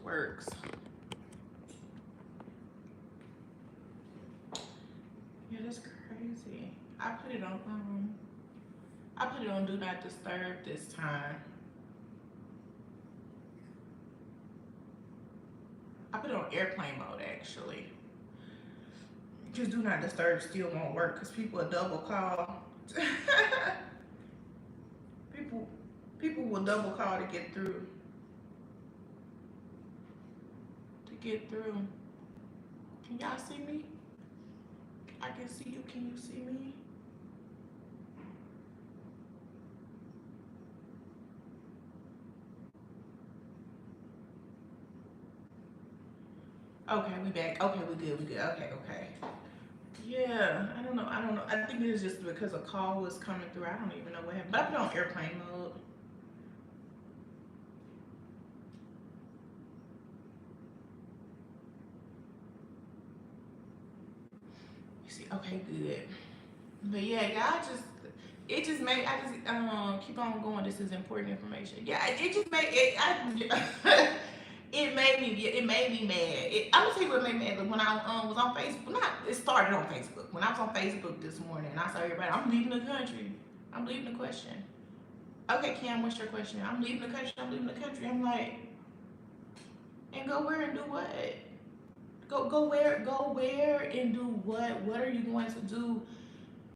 works. Yeah, that's crazy. I put it on do not disturb this time. I put it on airplane mode actually. Just do not disturb still won't work because people will double call. people people will double call to get through. To get through. Can y'all see me? I can see you. Can you see me? Okay, we back. Okay, we good. We good. Okay, okay. Yeah, I don't know. I don't know. I think it's just because a call was coming through. I don't even know what happened. But I put it on airplane mode. You see? Okay, good. But yeah, y'all just it just made I just keep on going. This is important information. Yeah, it just made it. It made me mad. I'm gonna tell you what made me mad. When I was on Facebook, not it started on Facebook. When I was on Facebook this morning, and I saw everybody, I'm leaving the country. I'm leaving the question. Okay, Cam, what's your question? I'm leaving the country. I'm leaving the country. I'm like, and go where and do what? Go where and do what? What are you going to do?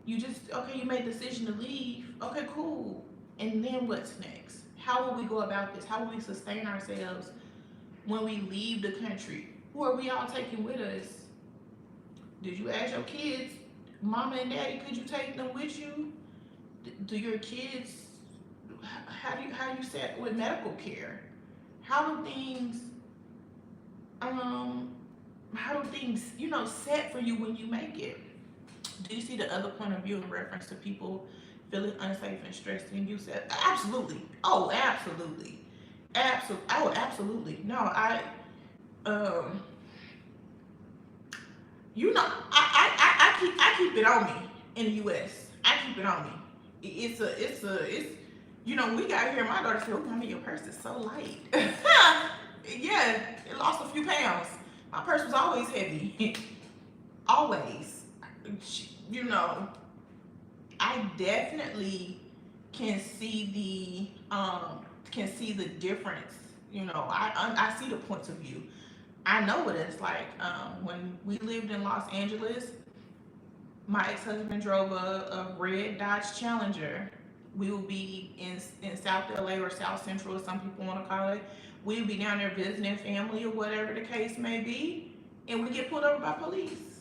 You just okay, you made the decision to leave. Okay, cool. And then what's next? How will we go about this? How will we sustain ourselves when we leave the country? Who are we all taking with us? Did you ask your kids, mama and daddy, could you take them with you? Do your kids how you set with medical care? How do things um how do things, set for you when you make it? Do you see the other point of view in reference to people feeling unsafe and stressed and you said absolutely. Oh, absolutely. Absolutely. Oh, absolutely. No, um I keep it on me in the US. I keep it on me. It's we got here, my daughter said, oh mommy, your purse is so light. Yeah, it lost a few pounds. My purse was always heavy. Always. You know, I definitely can see the difference. I see the points of view. I know what it's like. When we lived in Los Angeles, my ex-husband drove a red Dodge Challenger. We would be in South LA or South Central, as some people want to call it. We would be down there visiting family or whatever the case may be, and we get pulled over by police.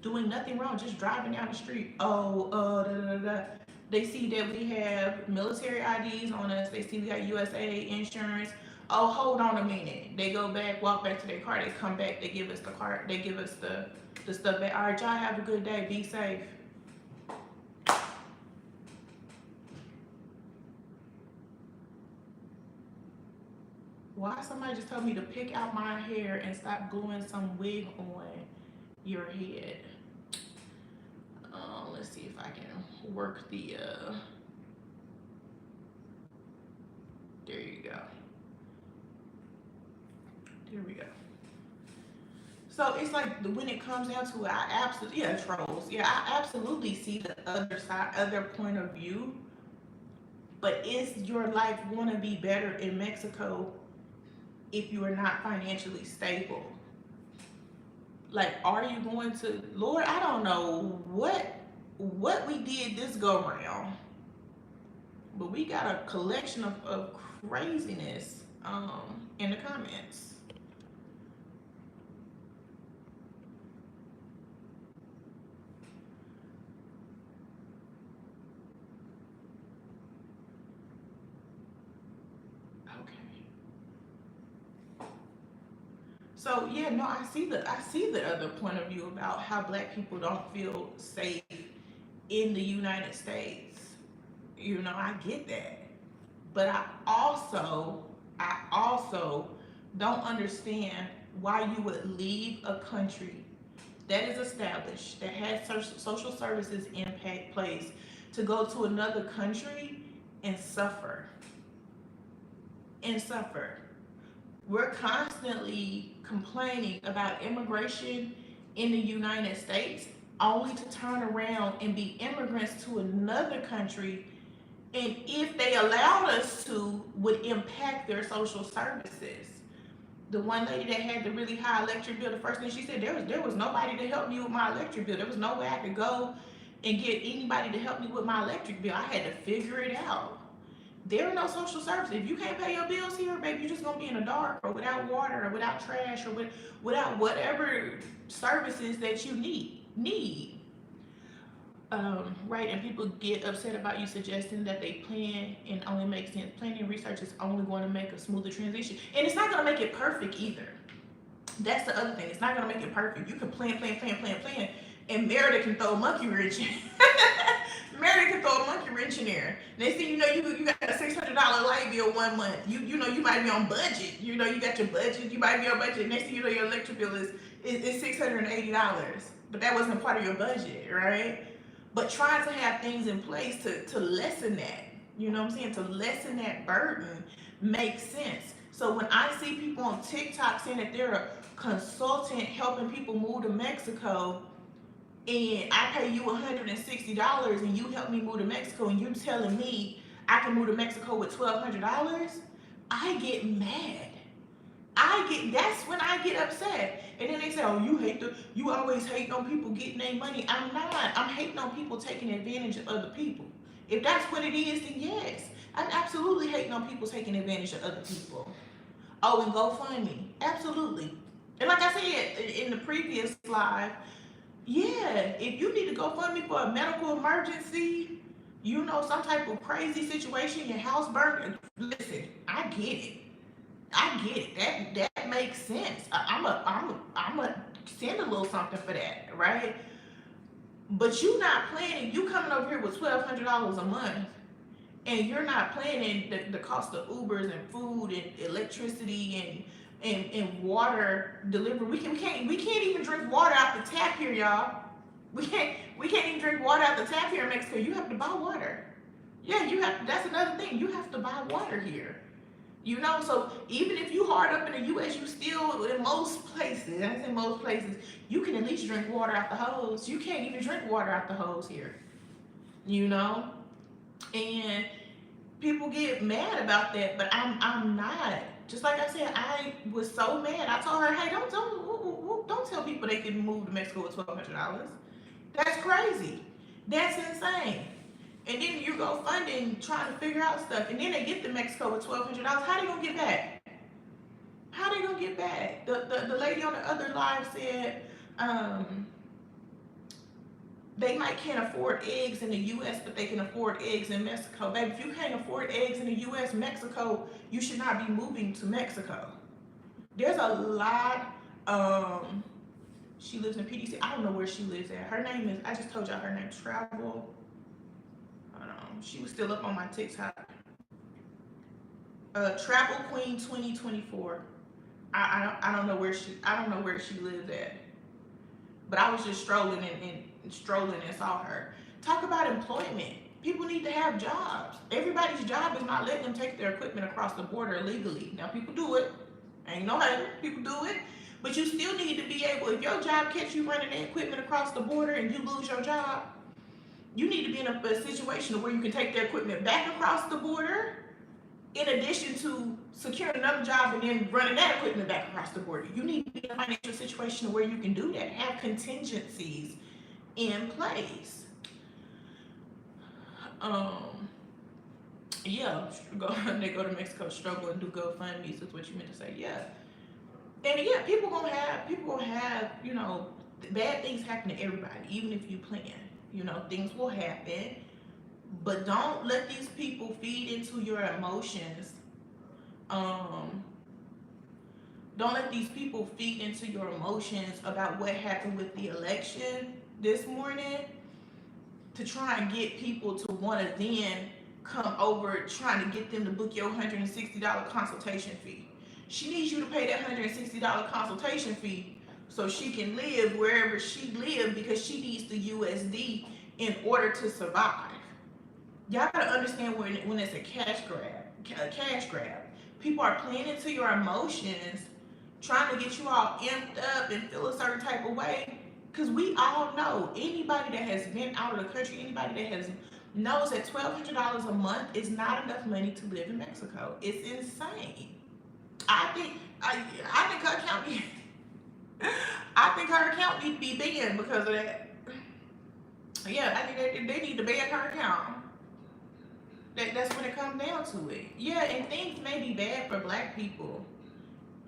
Doing nothing wrong, just driving down the street. Oh, da, da, da, da. They see that we have military IDs on us. They see we got USA insurance. Oh, hold on a minute. They go back, walk back to their car. They come back. They give us the car. They give us the stuff back. All right, y'all have a good day. Be safe. Why somebody just told me to pick out my hair and stop gluing some wig on your head? Let's see if I can work the, there you go. There we go. So it's like when it comes down to it, I absolutely, yeah, trolls. Yeah, I absolutely see the other side, other point of view. But is your life going to be better in Mexico if you are not financially stable? Like, are you going to, Lord, I don't know what we did this go round, but we got a collection of craziness in the comments. Okay. So yeah, no, I see the other point of view about how black people don't feel safe in the United States. I get that. But I also don't understand why you would leave a country that is established, that has social services in place, to go to another country and suffer. And suffer. We're constantly complaining about immigration in the United States, only to turn around and be immigrants to another country, and if they allowed us to, would impact their social services. The one lady that had the really high electric bill, the first thing she said, there was nobody to help me with my electric bill. There was no way I could go and get anybody to help me with my electric bill. I had to figure it out. There are no social services. If you can't pay your bills here, baby, you're just gonna be in the dark, or without water, or without trash, or without whatever services that you need. Right, and people get upset about you suggesting that they plan and only makes sense. Planning and research is only going to make a smoother transition, and it's not going to make it perfect either. That's the other thing. It's not going to make it perfect. You can plan, and Meredith can throw a monkey wrench in. Meredith can throw a monkey wrench in there. Next thing you know, you got a $600 light bill one month. You know you might be on budget. You know you got your budget. You might be on budget. Next thing you know, your electric bill is $680. But that wasn't part of your budget, right? But trying to have things in place to lessen that, you know what I'm saying, to lessen that burden makes sense. So when I see people on TikTok saying that they're a consultant helping people move to Mexico, and I pay you $160 and you help me move to Mexico, and you're telling me I can move to Mexico with $1,200, I get mad. That's when I get upset. And then they say, oh, you always hate on people getting their money. I'm not. I'm hating on people taking advantage of other people. If that's what it is, then yes. I'm absolutely hating on people taking advantage of other people. Oh, and GoFundMe. Absolutely. And like I said in the previous live, yeah, if you need to GoFundMe for a medical emergency, you know, some type of crazy situation, your house burned, listen, I get it. That makes sense. I'm a send a little something for that, right? But you not planning. You coming over here with $1,200 a month, and you're not planning the cost of Ubers and food and electricity and water delivery. We can't even drink water out the tap here, y'all. We can't even drink water out the tap here in Mexico. You have to buy water. Yeah, you have. That's another thing. You have to buy water here. You know, so even if you hard up in the U.S., you still, in most places, I say most places, you can at least drink water out the hose. You can't even drink water out the hose here, you know? And people get mad about that, but I'm not. Just like I said, I was so mad. I told her, hey, don't tell people they can move to Mexico with $1,200. That's crazy. That's insane. And then you go funding, trying to figure out stuff, and then they get to Mexico with $1,200. How they gonna get back? How they gonna get back? The lady on the other live said they might can't afford eggs in the U.S., but they can afford eggs in Mexico. Baby, if you can't afford eggs in the U.S., Mexico, you should not be moving to Mexico. There's a lot. She lives in PDC. I don't know where she lives at. Her name is, I just told y'all her name's Travel. She was still up on my TikTok. Travel Queen 2024. I don't know where she lives at. But I was just strolling and saw her. Talk about employment. People need to have jobs. Everybody's job is not letting them take their equipment across the border illegally. Now people do it. Ain't no hating. People do it. But you still need to be able, if your job catch you running the equipment across the border and you lose your job, you need to be in a situation where you can take their equipment back across the border, in addition to securing another job and then running that equipment back across the border. You need to be in a financial situation where you can do that, have contingencies in place. Yeah, they go to Mexico, struggle and do GoFundMe, is what you meant to say. Yeah. And yeah, people gonna have, you know, bad things happen to everybody, even if you plan. You know, things will happen, but don't let these people feed into your emotions. Don't let these people feed into your emotions about what happened with the election this morning to try and get people to want to then come over trying to get them to book your $160 consultation fee. She needs you to pay that $160 consultation fee so she can live wherever she lives, because she needs the USD in order to survive. Y'all gotta understand when it's a cash grab. People are playing into your emotions, trying to get you all amped up and feel a certain type of way. Because we all know, anybody that has been out of the country, anybody that has knows that $1,200 a month is not enough money to live in Mexico. It's insane. I think I think her account I think her account need to be banned because of that. Yeah, I think they need to ban her account. That's when it comes down to it. Yeah, and things may be bad for black people.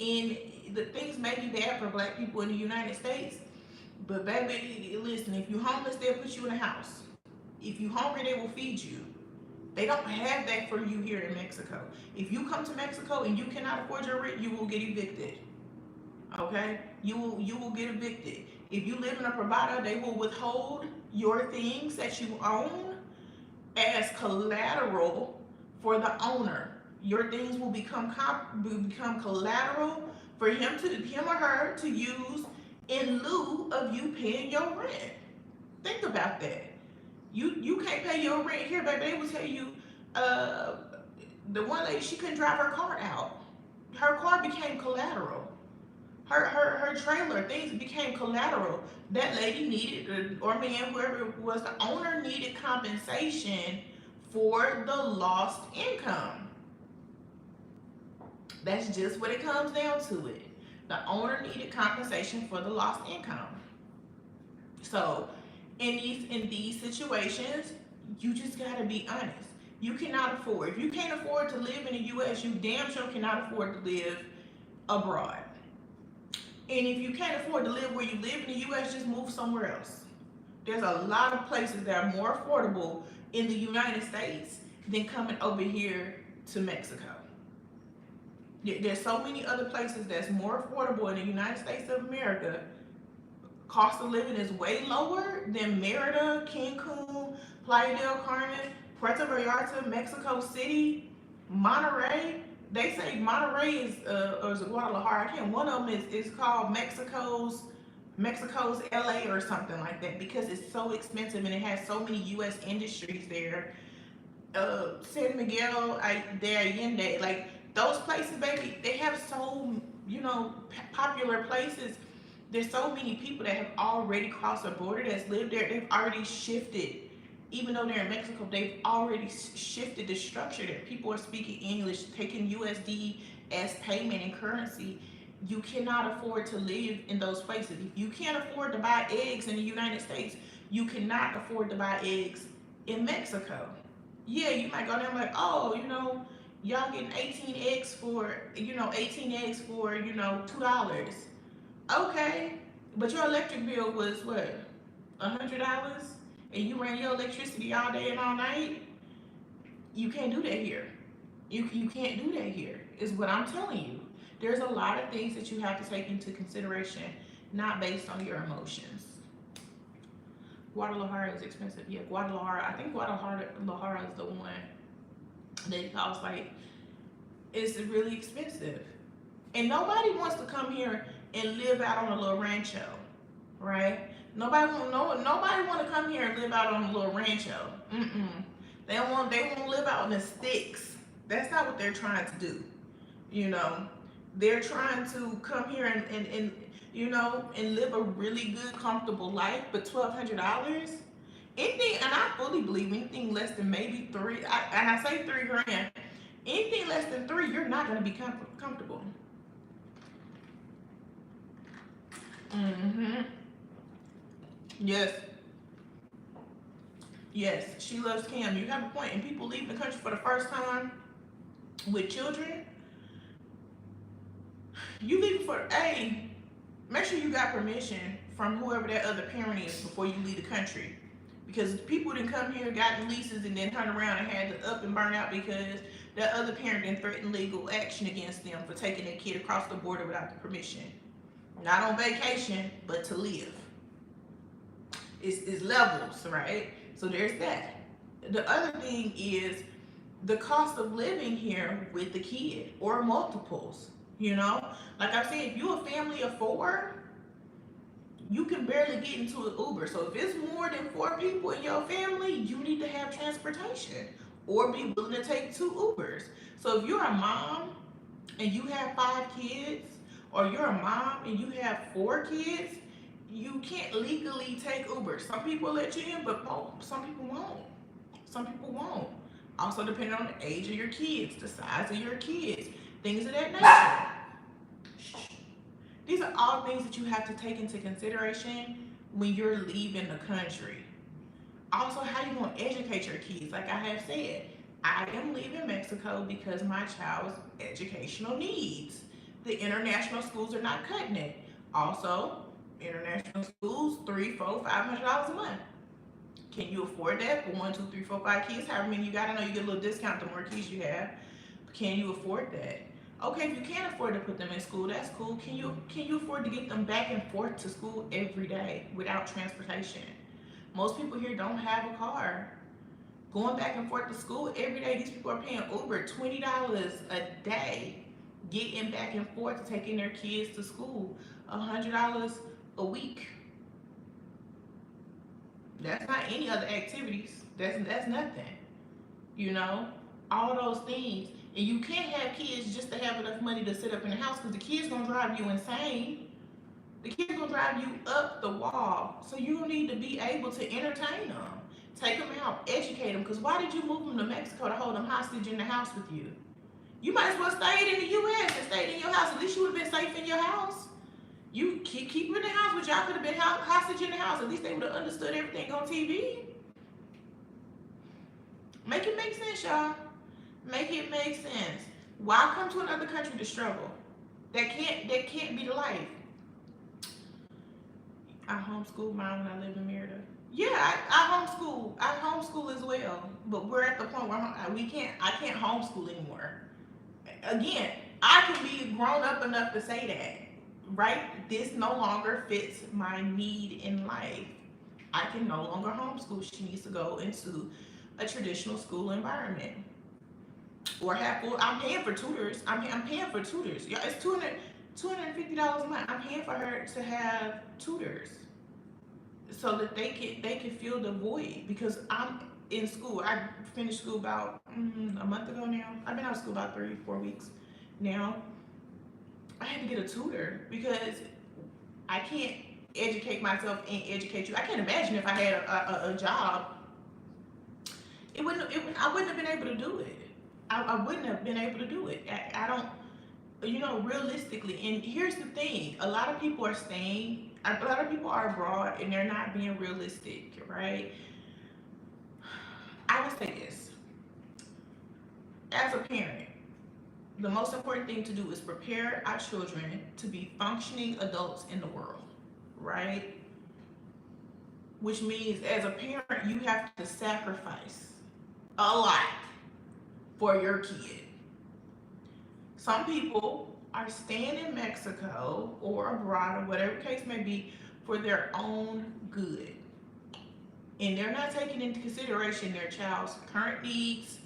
And the things may be bad for black people in the United States. But baby, listen, if you're homeless, they'll put you in a house. If you're hungry, they will feed you. They don't have that for you here in Mexico. If you come to Mexico and you cannot afford your rent, you will get evicted. Okay? You will get evicted. If you live in a provider, they will withhold your things that you own as collateral for the owner. Your things will become collateral for him or her to use in lieu of you paying your rent. Think about that. You can't pay your rent here, baby. They will tell you, the one lady, she couldn't drive her car out. Her car became collateral. Her trailer, things became collateral. That lady needed, or man, whoever it was, the owner needed compensation for the lost income. That's just what it comes down to it. The owner needed compensation for the lost income. So in these situations, you just gotta be honest. You cannot afford. If you can't afford to live in the US, you damn sure cannot afford to live abroad. And if you can't afford to live where you live in the US, just move somewhere else. There's a lot of places that are more affordable in the United States than coming over here to Mexico. There's so many other places that's more affordable in the United States of America. Cost of living is way lower than Merida, Cancun, Playa del Carmen, Puerto Vallarta, Mexico City, Monterrey. They say Monterrey is or is it Guadalajara? I can't. One of them is called Mexico's LA or something like that because it's so expensive and it has so many U.S. industries there. San Miguel de Allende, like those places, baby, they have so popular places. There's so many people that have already crossed the border that's lived there. They've already shifted. Even though they're in Mexico, they've already shifted the structure that people are speaking English, taking USD as payment and currency. You cannot afford to live in those places. If you can't afford to buy eggs in the United States, you cannot afford to buy eggs in Mexico. Yeah, you might go there and like, oh, y'all getting 18 eggs for $2. Okay, but your electric bill was what, $100, and you ran your electricity all day and all night. You can't do that here. You can't do that here. Is what I'm telling you. There's a lot of things that you have to take into consideration, not based on your emotions. Guadalajara is expensive. Yeah, Guadalajara. I think Guadalajara is the one that costs like, it's really expensive. And nobody wants to come here and live out on a little rancho, right? Nobody want to come here and live out on a little rancho. They want to live out in the sticks. That's not what they're trying to do. They're trying to come here and live a really good, comfortable life, but $1,200, anything, and I fully believe anything less than maybe $3,000, and I say $3,000, anything less than $3,000, you're not going to be comfortable. Yes, she loves Cam. You have a point. And people leave the country for the first time with children. You leave for make sure you got permission from whoever that other parent is before you leave the country. Because people didn't come here, got leases, and then turn around and had to up and burn out because that other parent didn't threaten legal action against them for taking their kid across the border without the permission. Not on vacation, but to live. It's levels, right? So there's that. The other thing is the cost of living here with the kid or multiples. Like I said, if you're a family of 4, you can barely get into an Uber. So if it's more than 4 people in your family, you need to have transportation or be willing to take 2 Ubers. So if you're a mom and you have 5 kids, or you're a mom and you have 4 kids, you can't legally take Uber. Some people let you in, but some people won't. Some people won't. Also, depending on the age of your kids, the size of your kids, things of that nature. These are all things that you have to take into consideration when you're leaving the country. Also, how you going to educate your kids? Like I have said, I am leaving Mexico because my child's educational needs. The international schools are not cutting it. Also, international schools, $300, $400, $500 a month. Can you afford that for one, two, three, four, 5 kids? However many you got, I know you get a little discount the more kids you have. But can you afford that? Okay, if you can't afford to put them in school, that's cool. Can you afford to get them back and forth to school every day without transportation? Most people here don't have a car. Going back and forth to school every day, these people are paying Uber $20 a day, getting back and forth, taking their kids to school, $100 a week. That's not any other activities. That's nothing. You know, all those things, and you can't have kids just to have enough money to sit up in the house because the kids gonna drive you insane. The kids gonna drive you up the wall. So you need to be able to entertain them, take them out, educate them. Because why did you move them to Mexico to hold them hostage in the house with you? You might as well stayed in the U.S. and stayed in your house. At least you would have been safe in your house. You keep her in the house, but y'all could have been hostage in the house. At least they would have understood everything on TV. Make it make sense, y'all. Make it make sense. Why come to another country to struggle? That can't be the life. I homeschooled mine when I lived in Merida. Yeah, I homeschool as well. But we're at the point where I can't homeschool anymore. Again, I can be grown up enough to say that, right? This no longer fits my need in life. I can no longer homeschool. She needs to go into a traditional school environment. Or have full, I'm paying for tutors. I'm paying for tutors. Yeah, it's $250 a month. I'm paying for her to have tutors so that they can fill the void because I'm in school. I finished school about a month ago now. I've been out of school about 3 4 weeks now. I had to get a tutor because I can't educate myself and educate you. I can't imagine if I had a job. I wouldn't have been able to do it. I wouldn't have been able to do it. I don't, realistically. And here's the thing: a lot of people are staying. A lot of people are abroad, and they're not being realistic, right? I would say this: as a parent, the most important thing to do is prepare our children to be functioning adults in the world, right? Which means, as a parent, you have to sacrifice a lot for your kid. Some people are staying in Mexico or abroad or whatever case may be for their own good. And they're not taking into consideration their child's current needs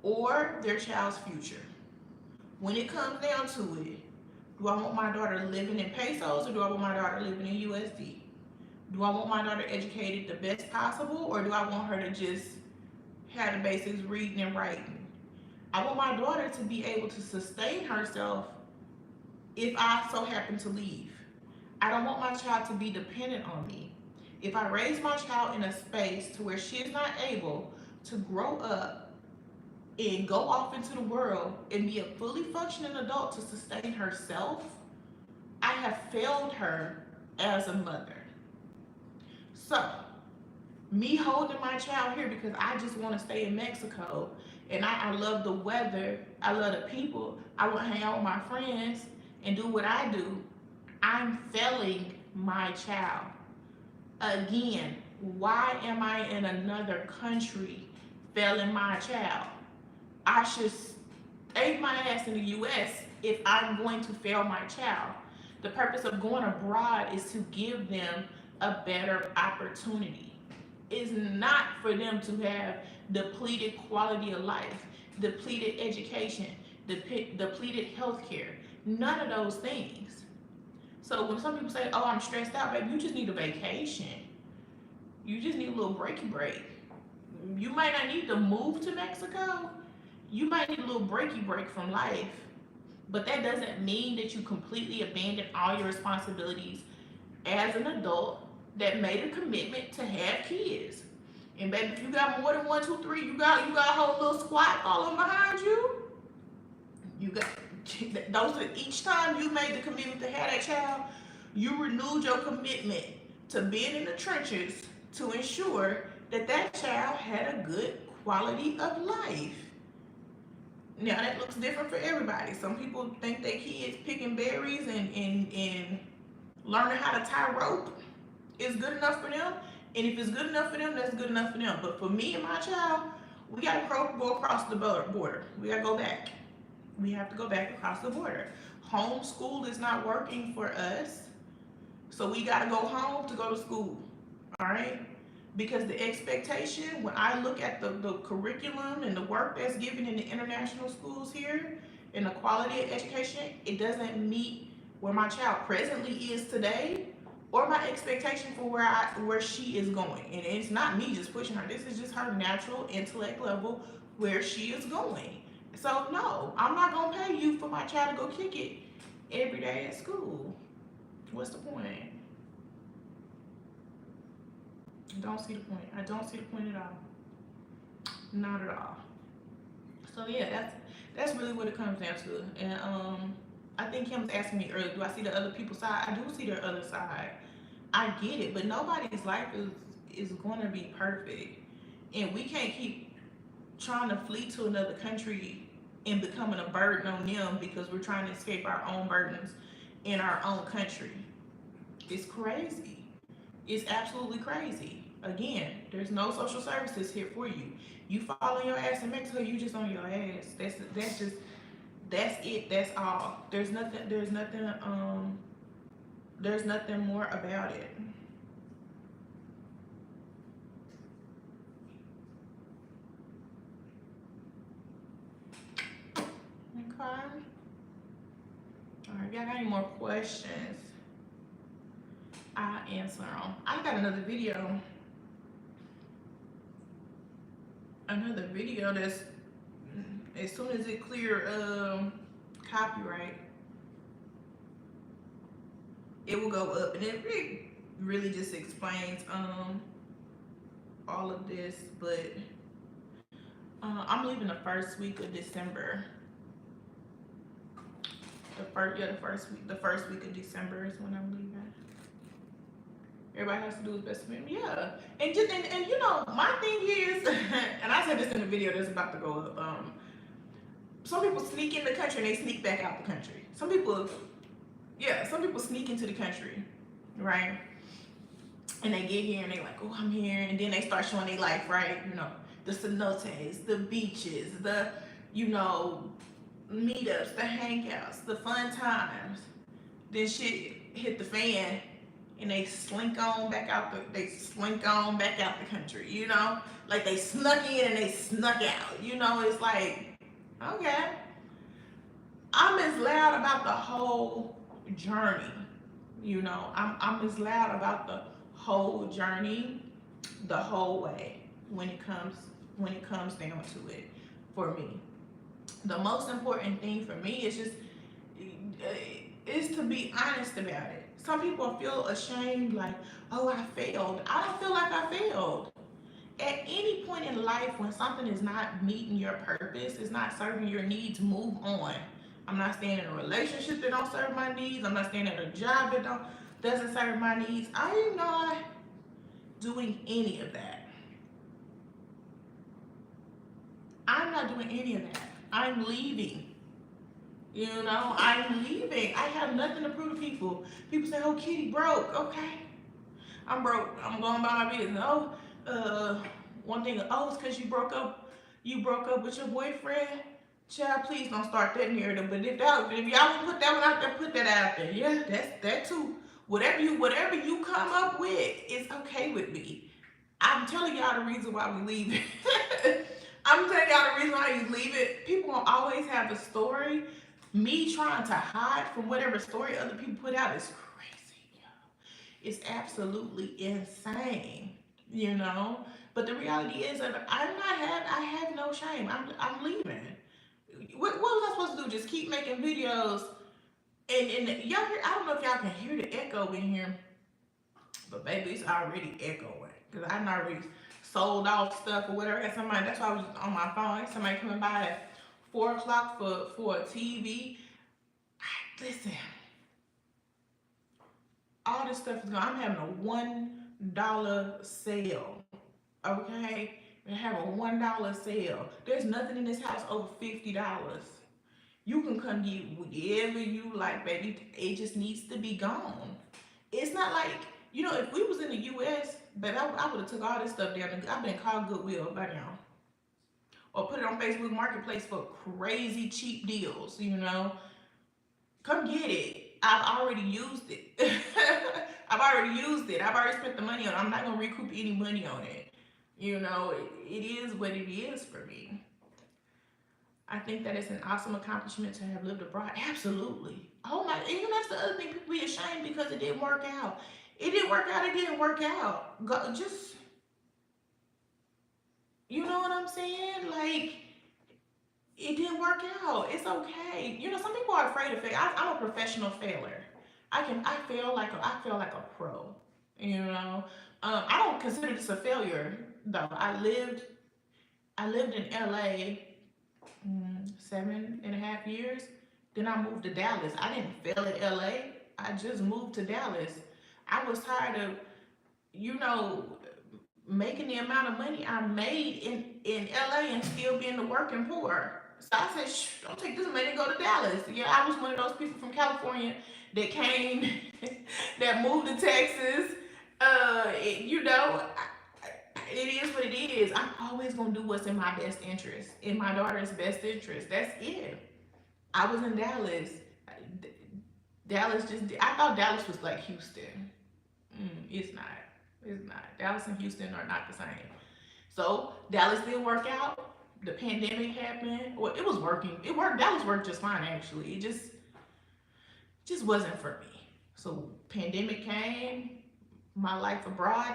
or their child's future. When it comes down to it, do I want my daughter living in pesos or do I want my daughter living in USD? Do I want my daughter educated the best possible or do I want her to just have the basics reading and writing? I want my daughter to be able to sustain herself if I so happen to leave. I don't want my child to be dependent on me. If I raise my child in a space to where she is not able to grow up and go off into the world and be a fully functioning adult to sustain herself, I have failed her as a mother. So, me holding my child here because I just want to stay in Mexico and I love the weather, I love the people, I want to hang out with my friends and do what I do, I'm failing my child. Again, why am I in another country failing my child? I should stay my ass in the US if I'm going to fail my child. The purpose of going abroad is to give them a better opportunity. It's not for them to have depleted quality of life, depleted education, depleted health care. None of those things. So when some people say, oh, I'm stressed out, baby, you just need a vacation. You just need a little breaky break. You might not need to move to Mexico. You might need a little breaky break from life. But that doesn't mean that you completely abandon all your responsibilities as an adult that made a commitment to have kids. And baby, if you got more than one, two, three, you got a whole little squad following behind you. You got those are each time you made the commitment to have that child, you renewed your commitment to being in the trenches to ensure that that child had a good quality of life. Now that looks different for everybody. Some people think their kids picking berries and learning how to tie rope is good enough for them. And if it's good enough for them, that's good enough for them. But for me and my child, we gotta go across the border. We gotta go back. We have to go back across the border. Homeschool is not working for us, so we gotta go home to go to school. All right? Because the expectation, when I look at the curriculum and the work that's given in the international schools here and the quality of education, it doesn't meet where my child presently is today or my expectation for where she is going. And it's not me just pushing her. This is just her natural intellect level where she is going. So no, I'm not gonna pay you for my child to go kick it every day at school. What's the point? I don't see the point. I don't see the point at all. Not at all. So yeah, that's really what it comes down to. And I think Kim was asking me earlier, do I see the other people's side? I do see their other side. I get it, but nobody's life is going to be perfect, and we can't keep trying to flee to another country and becoming a burden on them because we're trying to escape our own burdens in our own country. It's crazy. It's absolutely crazy. Again, there's no social services here for you. You fall on your ass in Mexico, you just on your ass. That's it. That's all. There's nothing more about it. Okay. All right, if y'all got any more questions, I'll answer them. I got another video that's as soon as it clear copyright, it will go up, and it really just explains all of this. But I'm leaving the first week of December. The first week of December is when I'm leaving. Everybody has to do his best for him. Yeah. And you know, my thing is, and I said this in the video that's about to go up, some people sneak in the country and they sneak back out the country. Some people sneak into the country, right? And they get here and they like, oh, I'm here. And then they start showing their life, right? You know, the cenotes, the beaches, the, you know, meetups, the hangouts, the fun times. Then shit hit the fan and they slink on back out the country, you know? Like they snuck in and they snuck out. You know, it's like, okay. I'm as loud about the whole journey. You know, I'm as loud about the whole journey the whole way when it comes down to it for me. The most important thing for me is to be honest about it. Some people feel ashamed, like, oh, I failed. I don't feel like I failed. At any point in life when something is not meeting your purpose, it's not serving your needs, move on. I'm not staying in a relationship that don't serve my needs. I'm not staying at a job that doesn't serve my needs. I am not doing any of that. I'm not doing any of that. I'm leaving. You know, I'm leaving. I have nothing to prove to people. People say, oh, Kitty broke. Okay. I'm broke. I'm going by my business. Oh, one thing, oh, it's because you broke up with your boyfriend. Child, please don't start that narrative. But if y'all put that one out there, put that out there. Yeah, that's that too. Whatever you come up with, it's okay with me. I'm telling y'all the reason why we leave it. I'm telling y'all the reason why you leave it. People will always have the story. Me trying to hide from whatever story other people put out is crazy, yo. It's absolutely insane, you know. But the reality is that I have no shame. I'm leaving. what was I supposed to do? Just keep making videos? And y'all hear, I don't know if y'all can hear the echo in here, but baby, it's already echoing. Because I already sold off stuff or whatever. I had somebody, that's why I was on my phone. I had somebody coming by at 4 o'clock for a TV. Listen, all this stuff is going. I'm having a $1 sale. Okay? I have a $1 sale. There's nothing in this house over $50. You can come get whatever you like, baby. It just needs to be gone. It's not like, if we was in the US, but I would have took all this stuff down. I've been called Goodwill by now. Or put it on Facebook Marketplace for crazy cheap deals. Come get it. I've already used it. I've already used it. I've already spent the money on it. I'm not gonna recoup any money on it. It is what it is for me. I think that it's an awesome accomplishment to have lived abroad. Absolutely. Oh my, and that's the other thing. People be ashamed because it didn't work out. It didn't work out, it didn't work out. Just, you know what I'm saying? Like, it didn't work out. It's okay. Some people are afraid of fail. I'm a professional failure. I feel like a pro. I don't consider this a failure though. I lived in LA 7.5 years. Then I moved to Dallas. I didn't fail at LA. I just moved to Dallas. I was tired of, you know, making the amount of money I made in LA and still being the working poor. So I said, shh, don't take this money and go to Dallas. Yeah, I was one of those people from California that came, that moved to Texas. It is what it is. I'm always gonna do what's in my best interest, in my daughter's best interest. That's it. I was in Dallas. Dallas just, I thought Dallas was like Houston. It's not. It's not. Dallas and Houston are not the same. So Dallas did work out. The pandemic happened. Well, it was working. It worked. Dallas worked just fine actually. It just wasn't for me. So pandemic came. My life abroad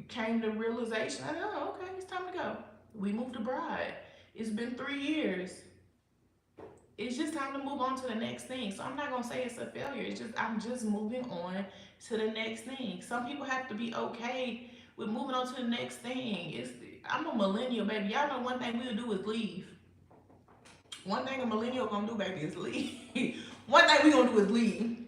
came to realization. I know. Oh, okay, it's time to go. We moved abroad. It's been 3 years. It's just time to move on to the next thing. So I'm not gonna say it's a failure. I'm just moving on to the next thing. Some people have to be okay with moving on to the next thing. I'm a millennial, baby. Y'all know one thing we'll do is leave. One thing a millennial gonna do, baby, is leave. One thing we gonna do is leave.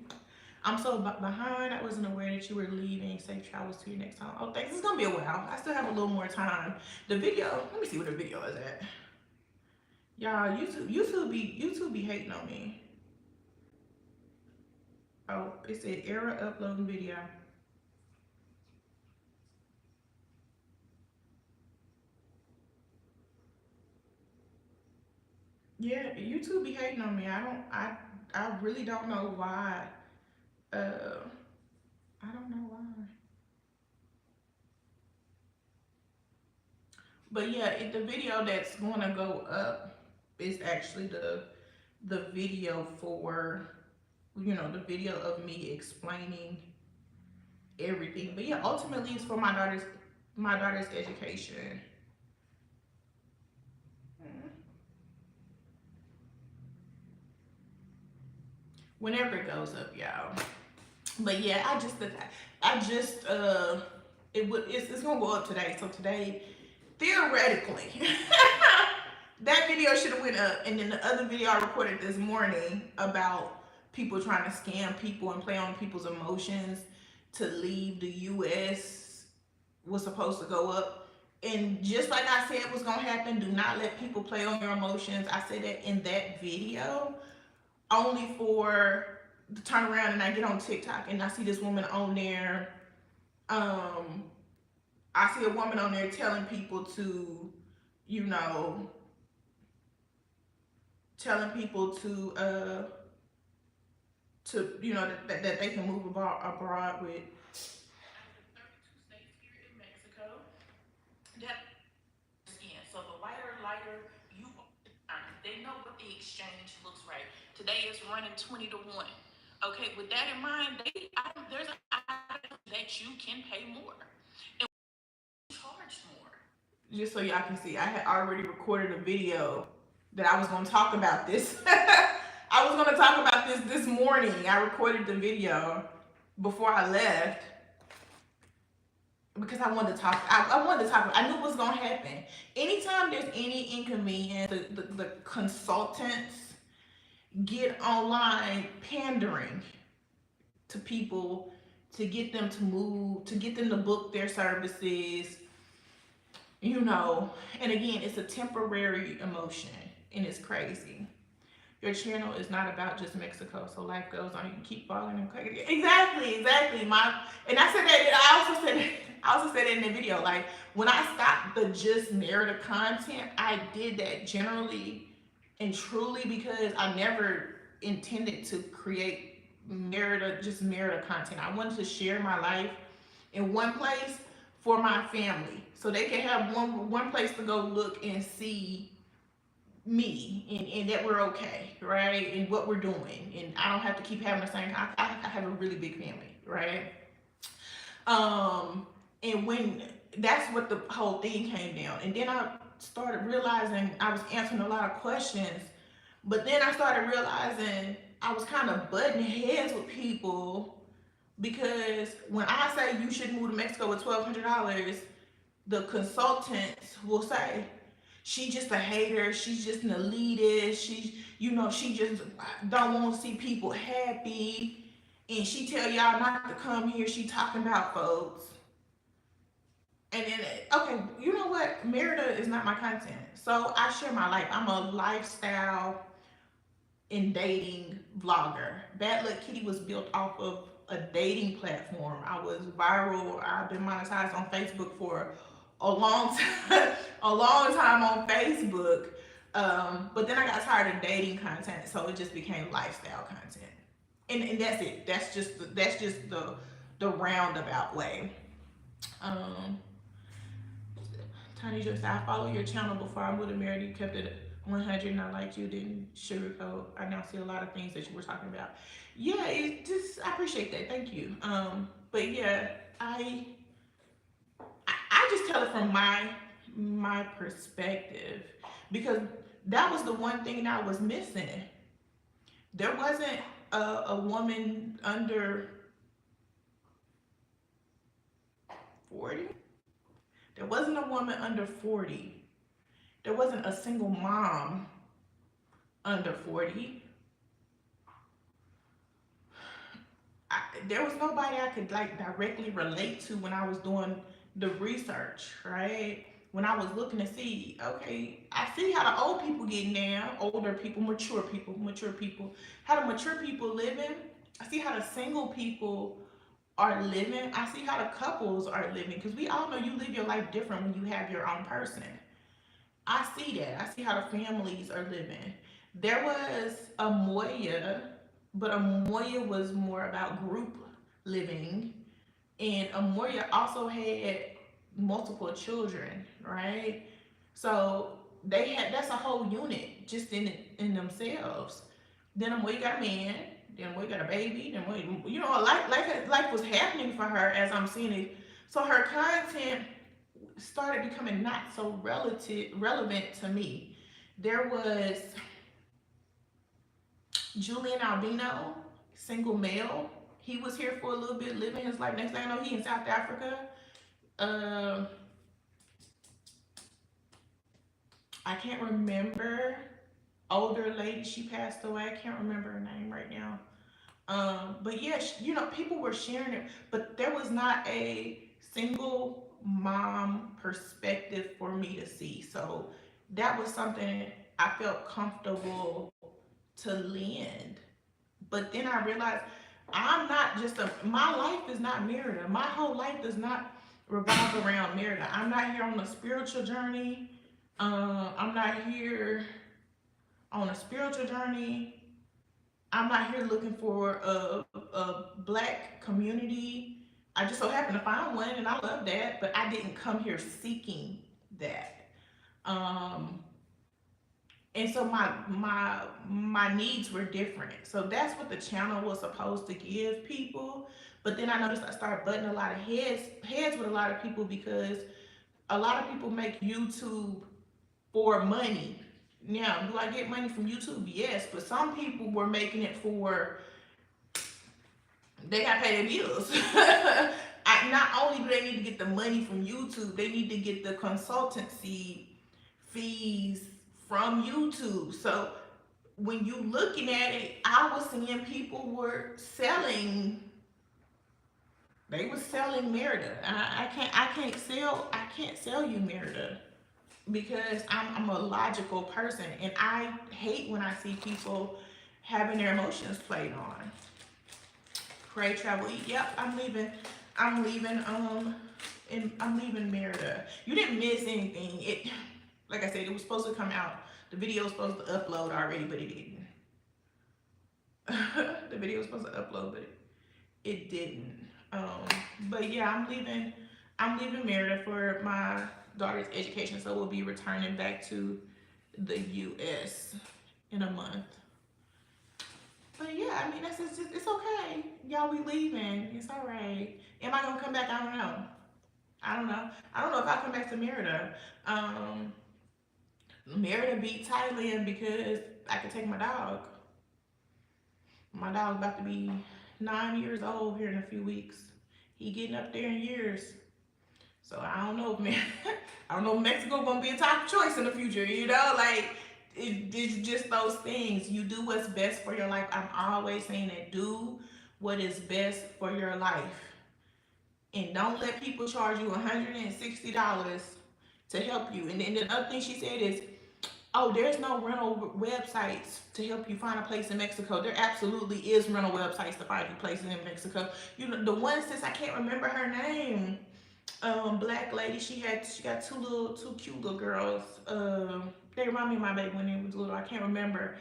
I'm so behind. I wasn't aware that you were leaving. Safe travels to your next home. Oh, thanks. It's gonna be a while. I still have a little more time. The video. Let me see where the video is at. Y'all, YouTube be hating on me. Oh, it said error uploading video. Yeah, YouTube be hating on me. I really don't know why. Uh, I don't know why. But yeah, the video that's gonna go up is actually the video for, the video of me explaining everything. But yeah, ultimately it's for my daughter's education. Whenever it goes up, y'all. But yeah, it's gonna go up today. So today, theoretically, that video should have went up, and then the other video I recorded this morning about people trying to scam people and play on people's emotions to leave the US was supposed to go up. And just like I said was gonna happen, do not let people play on your emotions. I said that in that video, only for to turn around and I get on TikTok and I see this woman on there. I see a woman on there telling people you know, telling people that they can move abroad with 32 states here in Mexico. That skin. So the lighter you they know what the exchange looks like. Today is running 20 to 1. Okay, with that in mind, there's an item that you can pay more and charge more. Just so y'all can see, I had already recorded a video that I was going to talk about this. I was going to talk about this morning. I recorded the video before I left because I wanted to talk. I wanted to talk. I knew what was going to happen. Anytime there's any inconvenience, the consultants get online pandering to people to get them to move, to get them to book their services, you know. And again, it's a temporary emotion, and it's crazy. Your channel is not about just Mexico, so life goes on. You can keep falling and crazy. Exactly. And I said that. I also said it in the video. Like, when I stopped the just Merida content, I did that generally and truly because I never intended to create Merida content. I wanted to share my life in one place for my family, so they can have one place to go look and see me, and that we're okay, right? And what we're doing. And I don't have to keep having the same. I have a really big family, right? And when that's what the whole thing came down. And then I started realizing I was answering a lot of questions, but then I started realizing I was kind of butting heads with people because when I say you should move to Mexico with $1,200, the consultants will say, she just a hater, she's just an elitist, she just don't want to see people happy, and she tell y'all not to come here, she talking about folks. And then, okay, you know what? Merida is not my content. So I share my life. I'm a lifestyle and dating vlogger. Bad Luck Kitty was built off of a dating platform. I was viral. I've been monetized on Facebook for a long time, a long time on Facebook. But then I got tired of dating content, so it just became lifestyle content. And that's it. That's just the roundabout way. Um, Tiny just said, I follow your channel before I moved to Merida. You kept it 100 and I liked you, didn't sugarcoat. I now see a lot of things that you were talking about. Yeah, I appreciate that. Thank you. But yeah, I just tell it from my perspective because that was the one thing that I was missing. There wasn't a woman under 40. There wasn't a woman under 40. There wasn't a single mom under 40. There was nobody I could like directly relate to when I was doing the research, right? When I was looking to see, okay, I see how the old people getting down, older people, mature people, how the mature people living. I see how the single people are living. I see how the couples are living because we all know you live your life different when you have your own person. I see that. I see how the families are living. There was a Moya, but a Moya was more about group living, and Amoria also had multiple children, right? So they had that's a whole unit just in themselves. Then Amoria got a man, then Amoria got a baby, then Amoria, life was happening for her as I'm seeing it. So her content started becoming not so relevant to me. There was Julian Albino, single male. He was here for a little bit, living his life. Next thing I know, he in South Africa. I can't remember. Older lady, she passed away. I can't remember her name right now. But yeah, people were sharing it, but there was not a single mom perspective for me to see. So that was something I felt comfortable to lend. But then I realized I'm not just my life is not Merida. My whole life does not revolve around Merida. I'm not here on a spiritual journey. I'm not here on a spiritual journey. I'm not here looking for a black community. I just so happened to find one and I love that, but I didn't come here seeking that. And so my needs were different. So that's what the channel was supposed to give people. But then I noticed I started butting a lot of heads with a lot of people because a lot of people make YouTube for money, Now, do I get money from YouTube? Yes, but some people were making it for they got to pay their bills. Not only do they need to get the money from YouTube, they need to get the consultancy fees from YouTube. So when you looking at it, I was seeing people were selling. They were selling Merida. I can't sell you Merida because I'm a logical person, and I hate when I see people having their emotions played on. Pray, travel, eat. Yep, I'm leaving. I'm leaving. And I'm leaving Merida. You didn't miss anything. It, like I said, it was supposed to come out. The video was supposed to upload already, but it didn't. The video was supposed to upload, but it didn't. But yeah, I'm leaving. I'm leaving Merida for my daughter's education, so we'll be returning back to the U.S. in a month. But yeah, I mean, that's just, it's okay. Y'all, we leaving. It's all right. Am I gonna come back? I don't know. I don't know. I don't know if I'll come back to Merida. Merida beat Thailand because I could take my dog. My dog's about to be 9 years old here in a few weeks. He getting up there in years. So I don't know, man. I don't know if Mexico gonna be a top choice in the future. You know, like it's just those things. You do what's best for your life. I'm always saying that. Do what is best for your life, and don't let people charge you $160 to help you. And then the other thing she said is, oh, there's no rental websites to help you find a place in Mexico. There absolutely is rental websites to find you places in Mexico. You know, the one, since I can't remember her name, black lady, she got two cute little girls. They remind me of my baby when they was little. I can't remember,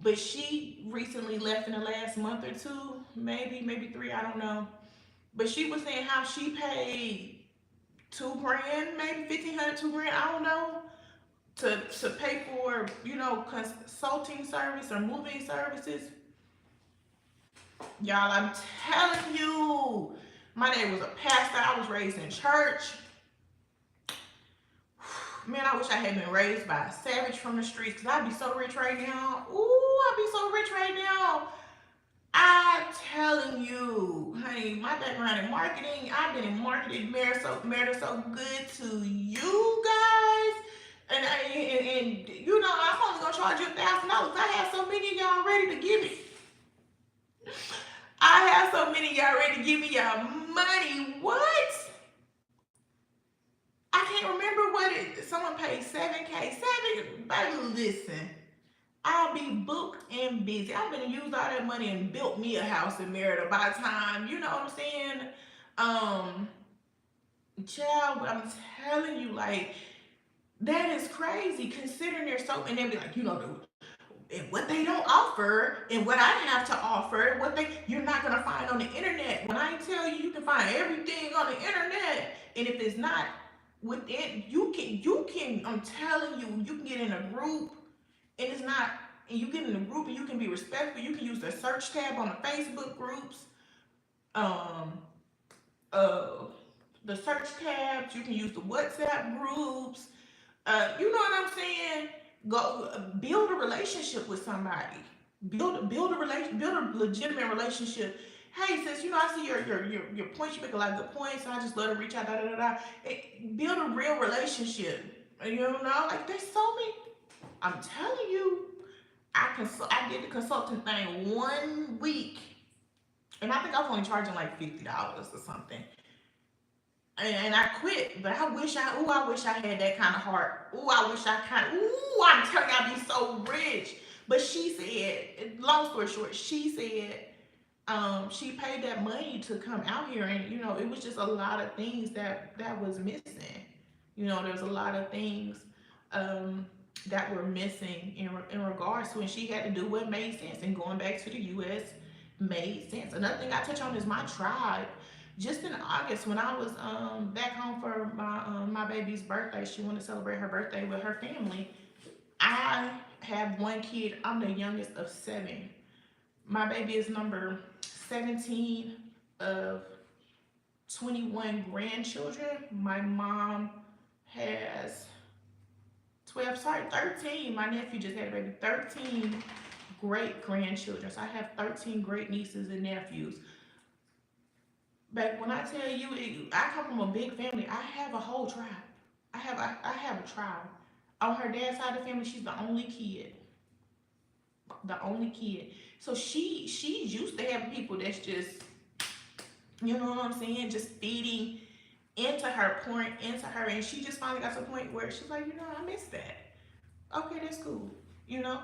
but she recently left in the last month or two, maybe three. I don't know. But she was saying how she paid $2,000, maybe 1,500, $2,000. I don't know, to pay for, you know, consulting service or moving services. Y'all, I'm telling you, my dad was a pastor. I was raised in church. Man, I wish I had been raised by a savage from the streets, because I'd be so rich right now. Ooh, I'd be so rich right now. I'm telling you, honey, my background in marketing, I've been in marketing, Merida so good to you guys. And you know, I'm only gonna charge you $1,000. I have so many of y'all ready to give me. I have so many of y'all ready to give me y'all money. What? I can't remember what it. Someone paid $7K. Baby, listen. I'll be booked and busy. I'm gonna use all that money and built me a house in Merida by the time, you know what I'm saying? Child, I'm telling you, like, that is crazy considering there's so, and they'll be like, you know, and what they don't offer and what I have to offer, what you're not gonna find on the internet. When I tell you, you can find everything on the internet, and if it's not within, you can, I'm telling you, you can get in a group, and it's not, and you get in a group and you can be respectful. You can use the search tab on the Facebook groups, the search tabs. You can use the WhatsApp groups. You know what I'm saying? Go build a relationship with somebody. Build a legitimate relationship. Hey, sis, you know, I see your points. You make a lot of good points, so I just love to reach out. Build a real relationship. You know, like there's so many. I'm telling you, I did the consulting thing 1 week, and I think I was only charging like $50 or something. And I quit, but I wish I had that kind of heart. I'm telling you, I'd be so rich. But she said, long story short, she said, she paid that money to come out here, and you know, it was just a lot of things that was missing. You know, there's a lot of things that were missing in regards to, and she had to do what made sense, and going back to the U.S. made sense. Another thing I touch on is my tribe. Just in August, when I was back home for my baby's birthday, she wanted to celebrate her birthday with her family. I have one kid. I'm the youngest of 7. My baby is number 17 of 21 grandchildren. My mom has 12, sorry, 13. My nephew just had a baby. 13 great grandchildren. So I have 13 great nieces and nephews. But when I tell you, I come from a big family. I have a whole tribe. I have a tribe. On her dad's side of the family, she's the only kid. The only kid. So she's used to having people that's just, you know what I'm saying, just feeding into her, pouring into her, and she just finally got to a point where she's like, I miss that. Okay, that's cool.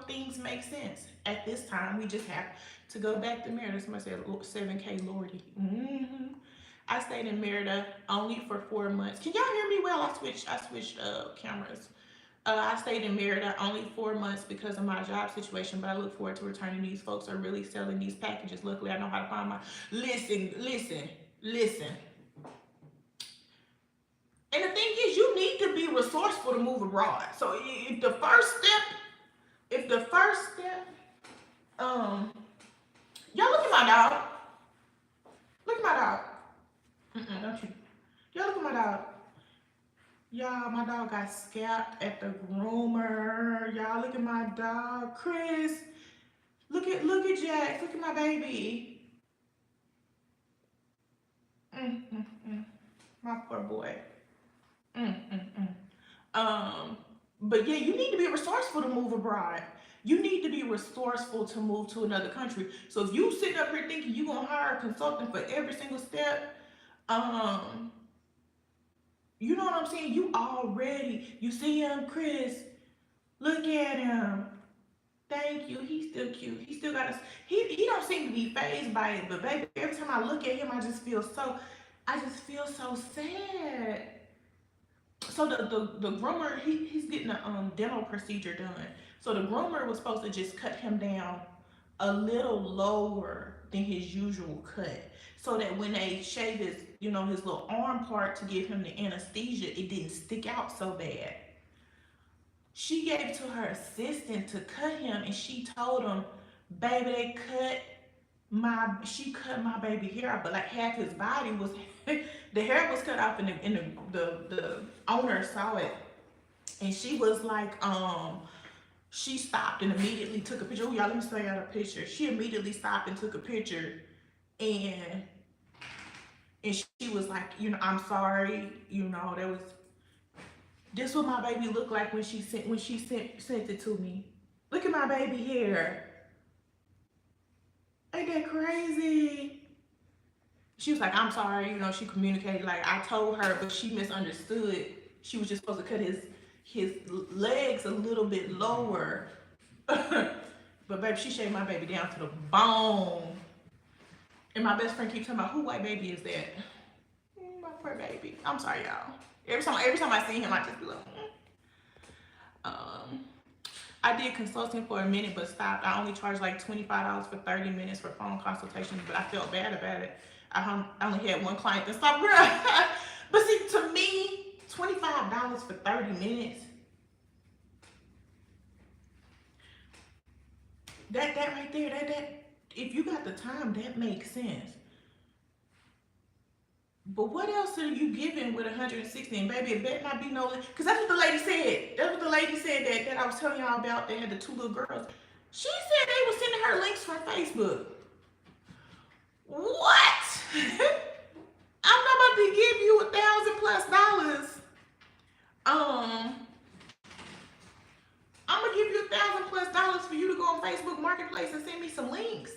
Things make sense. At this time, we just have to go back to Merida. Somebody said 7K Lordy. I stayed in Merida only for 4 months. Can y'all hear me well? I switched cameras. I stayed in Merida only 4 months because of my job situation, but I look forward to returning. These folks are really selling these packages. Luckily, I know how to find my... Listen. And the thing is, you need to be resourceful to move abroad. So if the first step, y'all look at my dog. Look at my dog. Don't you? Y'all look at my dog. Y'all, my dog got scalped at the groomer. Y'all look at my dog. Chris, look at Jax. Look at my baby. My poor boy. But yeah, you need to be resourceful to move abroad. You need to be resourceful to move to another country. So if you sitting up here thinking you're gonna hire a consultant for every single step, you know what I'm saying? You see him, Chris. Look at him. Thank you. He's still cute. He still got us. He don't seem to be fazed by it, but baby, every time I look at him, I just feel so sad. So the groomer, he's getting a dental procedure done. So the groomer was supposed to just cut him down a little lower than his usual cut, so that when they shave his little arm part to give him the anesthesia, it didn't stick out so bad. She gave it to her assistant to cut him, and she told him, baby, she cut my baby hair off, but like half his body was the hair was cut off, and the owner saw it, and she was like, she stopped and immediately took a picture. Oh, y'all, let me show y'all a picture. She immediately stopped and took a picture, and she was like, I'm sorry, this what my baby looked like when she sent it to me. Look at my baby hair. Ain't that crazy? She was like, I'm sorry, she communicated, like I told her, but she misunderstood. She was just supposed to cut his legs a little bit lower. But baby, she shaved my baby down to the bone. And my best friend keeps talking about, who white baby is that? My poor baby. I'm sorry, y'all. Every time I see him, I just be like, I did consulting for a minute, but stopped. I only charged like $25 for 30 minutes for phone consultations, but I felt bad about it. I only had one client that stopped. But see, to me, $25 for 30 minutes, that right there, that if you got the time, that makes sense. But what else are you giving with 160? And baby, it better not be no, because that's what the lady said. That's what the lady said that I was telling y'all about. They had the 2 little girls. She said they were sending her links from Facebook. What? I'm not about to give you $1,000+. I'm gonna give you $1,000+ for you to go on Facebook Marketplace and send me some links.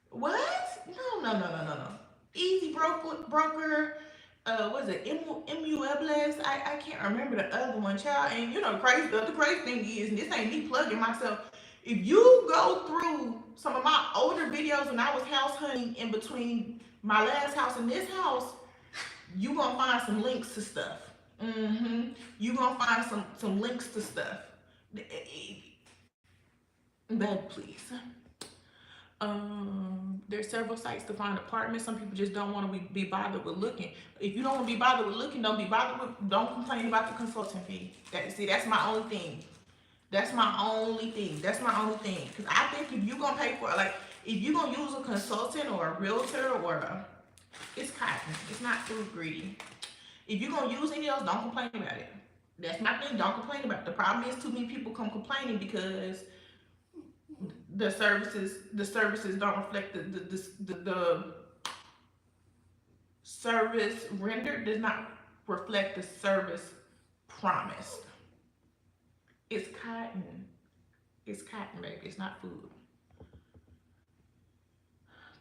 What? No. Easy broker. What is it? Muebles. I can't remember the other one, child. And the crazy thing is, and this ain't me plugging myself. If you go through some of my older videos when I was house hunting in between my last house and this house, you gonna find some links to stuff. You gonna find some links to stuff. But please. There's several sites to find apartments. Some people just don't want to be bothered with looking. If you don't want to be bothered with looking, don't complain about the consulting fee. That's my only thing. That's my only thing. Because I think if you're gonna pay for it, like if you're gonna use a consultant or a realtor it's cotton. It's not food greedy. If you're gonna use any else, don't complain about it. That's my thing. Don't complain about it. The problem is too many people come complaining because the services don't reflect the service rendered does not reflect the service promised. It's cotton. It's cotton, baby. It's not food.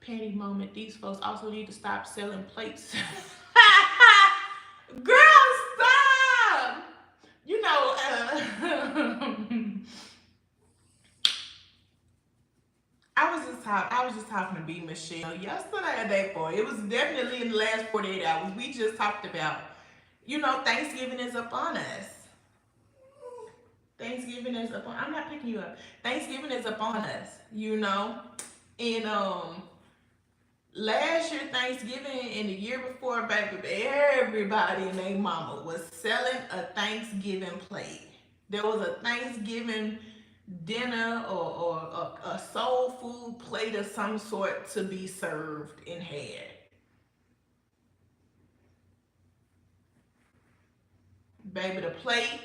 Petty moment. These folks also need to stop selling plates. Girl, stop! You know, I was just talking to B Michelle yesterday or day before. It was definitely in the last 48 hours. We just talked about, Thanksgiving is upon us. Thanksgiving is upon. I'm not picking you up. Thanksgiving is upon us. And last year Thanksgiving and the year before, baby, everybody and their mama was selling a Thanksgiving plate. There was a Thanksgiving dinner or a soul food plate of some sort to be served and had. Baby, the plate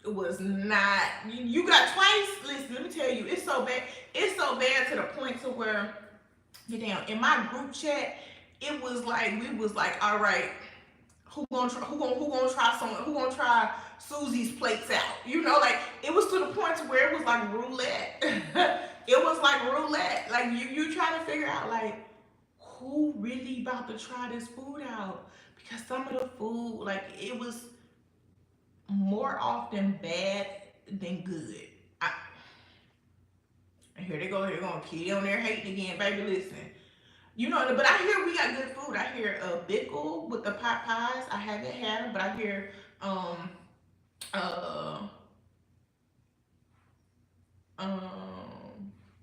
was not. You got twice. Listen, let me tell you, it's so bad. It's so bad to the point to where, get down in my group chat, it was like we was like, all right, who gonna try Susie's plates out? Like it was to the point to where it was like roulette. It was like roulette. Like you trying to figure out like who really about to try this food out, because some of the food, like, it was more often bad than good. And here they go, here going kid on there hating again, baby. Listen, but I hear we got good food. I hear Bickle with the pot pies. I haven't had them, but I hear uh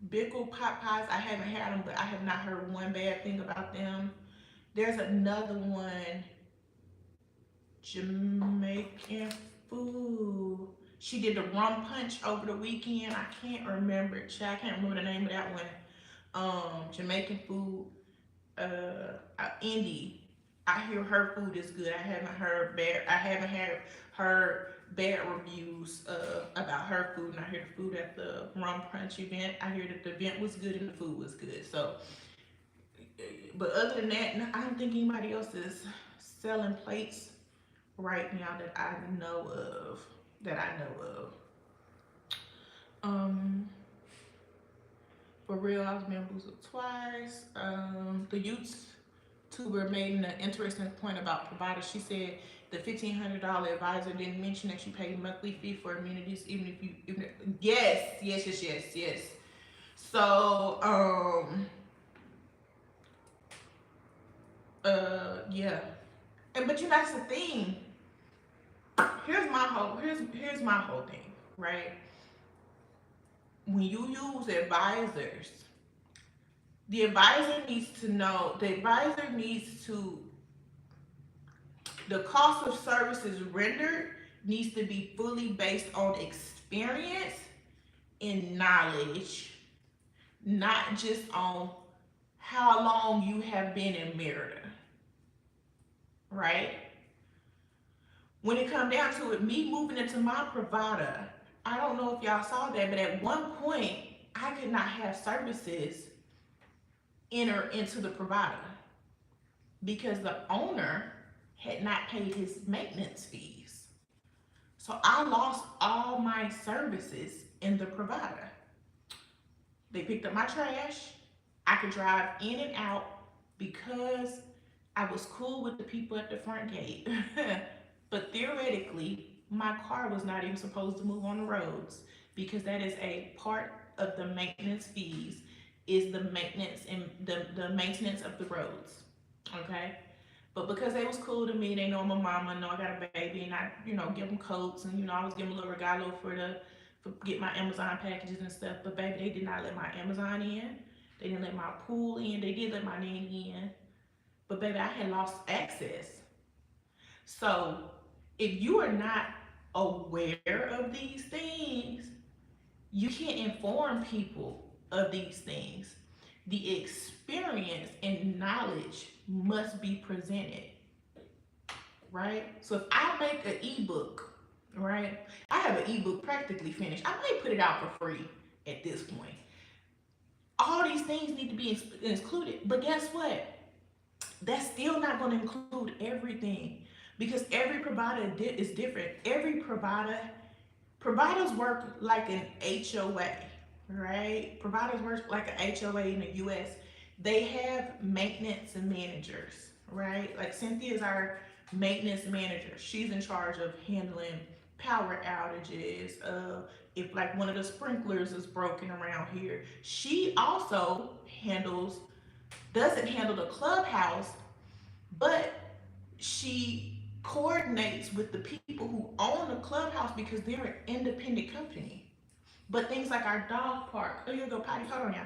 Bickle pot pies. I haven't had them, but I have not heard one bad thing about them. There's another one, Jamaican food. She did the rum punch over the weekend. I can't remember it. I can't remember the name of that one. Jamaican food. Indie. I hear her food is good. I haven't heard bad. I haven't heard bad reviews about her food. And I hear the food at the rum punch event. I hear that the event was good and the food was good. So, but other than that, I don't think anybody else is selling plates right now that I know of. For real, I was bamboozled twice. The YouTuber made an interesting point about providers. She said the $1,500 advisor didn't mention that you pay monthly fee for amenities, yes. So, yeah. But that's the thing. Here's my whole thing, right? When you use advisors, the advisor needs to, the cost of services rendered needs to be fully based on experience and knowledge, not just on how long you have been in Merida, right? When it come down to it, me moving into my provider, I don't know if y'all saw that, but at one point, I could not have services enter into the provider because the owner had not paid his maintenance fees. So I lost all my services in the provider. They picked up my trash. I could drive in and out because I was cool with the people at the front gate. But theoretically, my car was not even supposed to move on the roads because that is a part of the maintenance fees, is the maintenance and the maintenance of the roads. Okay? But because they was cool to me, they know I'm a mama, know I got a baby, and I, give them coats, and I was giving them a little regalo for get my Amazon packages and stuff. But baby, they did not let my Amazon in. They didn't let my pool in. They did let my nanny in. But baby, I had lost access. So if you are not aware of these things, you can't inform people of these things. The experience and knowledge must be presented, right? So if I make an ebook right? I have an ebook practically finished. I might put it out for free at this point. All these things need to be included, but guess what? That's still not going to include everything because every provider is different. Every providers work like an HOA, right? Providers work like an HOA in the US. They have maintenance and managers, right? Like Cynthia is our maintenance manager. She's in charge of handling power outages. If like one of the sprinklers is broken around here, she also handles doesn't handle the clubhouse, but she coordinates with the people who own the clubhouse because they're an independent company. But things like our dog park, oh, you go potty, hold on, y'all.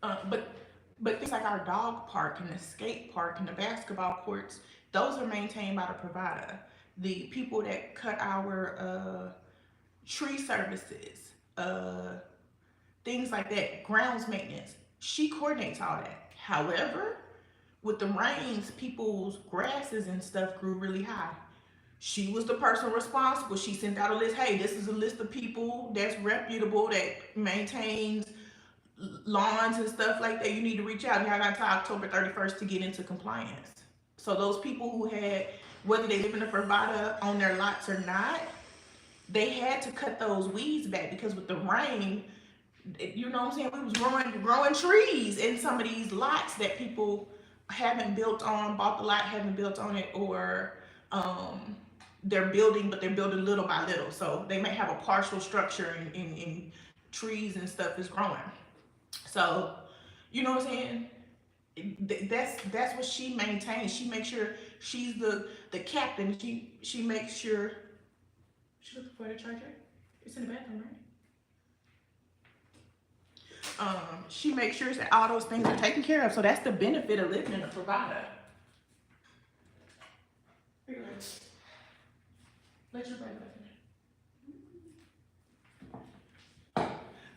All right. But things like our dog park and the skate park and the basketball courts, those are maintained by the provider. The people that cut our tree services, things like that, grounds maintenance. She coordinates all that. However, with the rains, people's grasses and stuff grew really high. She was the person responsible. She sent out a list. Hey, this is a list of people that's reputable that maintains lawns and stuff like that. You need to reach out. Y'all got until October 31st to get into compliance. So those people who had, whether they live in the provider on their lots or not, they had to cut those weeds back because with the rain, you know what I'm saying, we was growing trees in some of these lots that people haven't built on, bought the lot, haven't built on it, or they're building, but they're building little by little. So they may have a partial structure in trees and stuff is growing. So, you know what I'm saying? That's what she maintains. She makes sure she's the captain. She makes sure. She looking for the charger. It's in the bathroom, right? She makes sure that all those things are taken care of. So that's the benefit of living in a provider. Let your brother.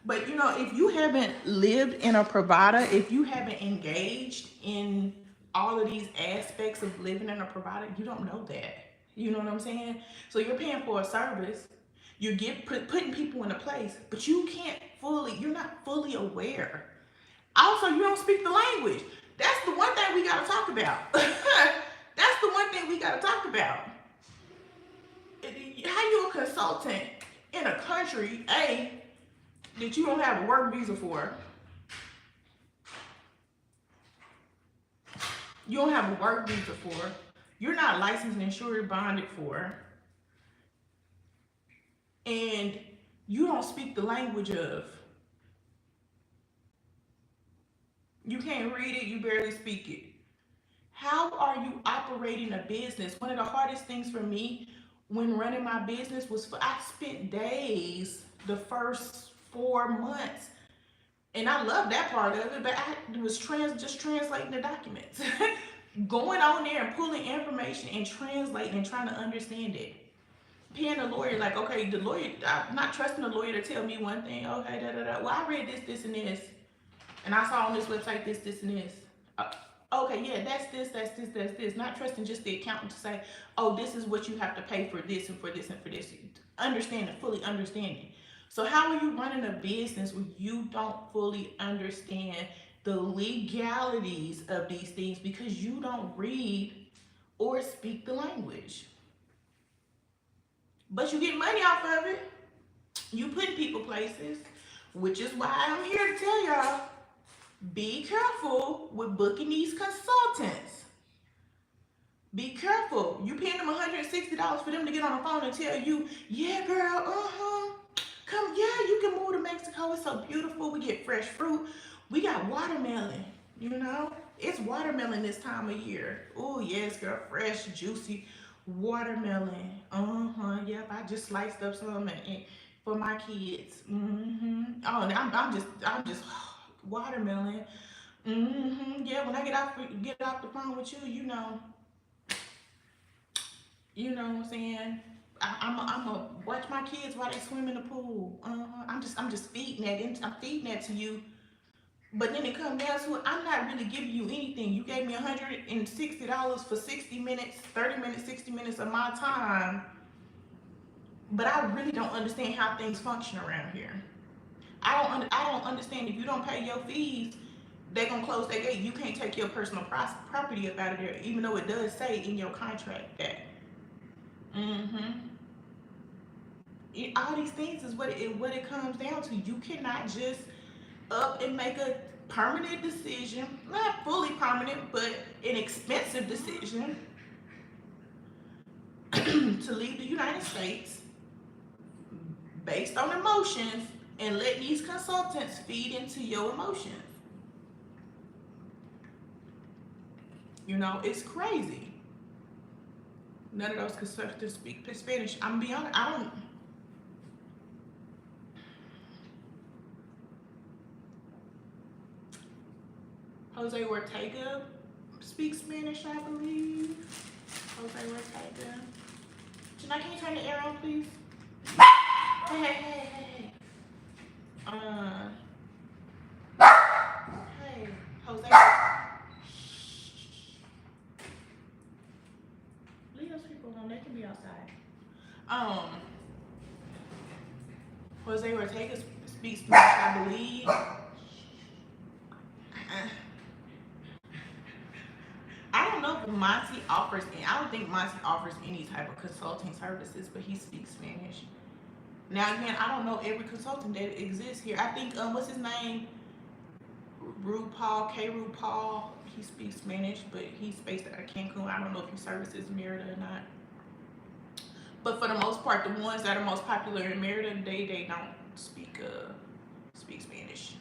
But you know, if you haven't lived in a provider, if you haven't engaged in all of these aspects of living in a provider, you don't know that. You know what I'm saying? So you're paying for a service, putting people in a place, but you're not fully aware. Also, you don't speak the language. That's the one thing we gotta talk about. That's the one thing we gotta talk about. How you a consultant in a country, that you don't have a work visa for? You don't have a work visa for. You're not licensed and insured bonded for. And you don't speak the language of. You can't read it, you barely speak it. How are you operating a business? One of the hardest things for me when running my business was I spent days the first 4 months, and I love that part of it, but I was just translating the documents. Going on there and pulling information and translating and trying to understand it. Paying a lawyer, like, okay, the lawyer, I'm not trusting the lawyer to tell me one thing. Okay, da da da. Well, I read this, and this, and I saw on this website this, and this. Okay, yeah, that's this. Not trusting just the accountant to say, oh, this is what you have to pay for this and for this and for this. Fully understanding. So how are you running a business when you don't fully understand the legalities of these things because you don't read or speak the language? But you get money off of it. You put people places, which is why I'm here to tell y'all, be careful with booking these consultants. Be careful. You paying them $160 for them to get on the phone and tell you, yeah, girl, come, yeah, you can move to Mexico. It's so beautiful. We get fresh fruit. We got watermelon, It's watermelon this time of year. Oh, yes, girl, fresh, juicy watermelon. Yep, I just sliced up some for my kids. Oh, and I'm just watermelon. Yeah, when I get off the phone with you, you know what I'm saying? I'm a watch my kids while they swim in the pool. I'm just feeding that. I'm feeding that to you. But then it comes down to it. I'm not really giving you anything. You gave me $160 for 60 minutes, 30 minutes, 60 minutes of my time. But I really don't understand how things function around here. I don't understand if you don't pay your fees, they're gonna close their gate. You can't take your personal property up out of there, even though it does say in your contract that. Mm-hmm. All these things is what it comes down to. You cannot just up and make a permanent decision, not fully permanent, but an expensive decision to leave the United States based on emotions and let these consultants feed into your emotions. You know, it's crazy. None of those consultants speak Spanish. I'm be honest, I don't. Jose Ortega speaks Spanish, I believe. Jose Ortega. Janai, can you turn the air on, please? Hey. Hey, Jose. Leave those people alone. They can be outside. Jose Ortega speaks Spanish, I believe. I don't know if Monty offers, and I don't think Monty offers any type of consulting services, but he speaks Spanish. Now again, I don't know every consultant that exists here. I think what's his name? RuPaul. He speaks Spanish, but he's based out of Cancun. I don't know if he services Merida or not. But for the most part, the ones that are most popular in Merida, they don't speak Spanish.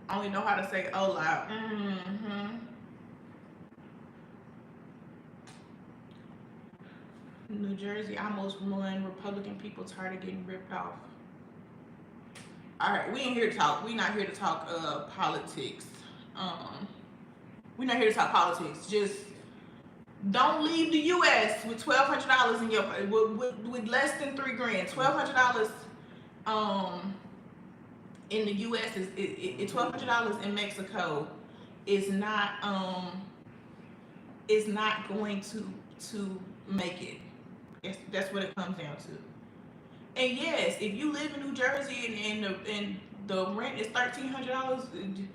I only know how to say hola. Mm-hmm. New Jersey almost won. Republican people tired of getting ripped off. All right, we ain't here to talk. We not here to talk politics. We not here to talk politics. Just don't leave the U.S. with $1,200 in your with less than $3,000. $1,200 in the U.S. is $1,200 in Mexico is not going to make it. That's what it comes down to. And yes, if you live in New Jersey and the rent is $1,300,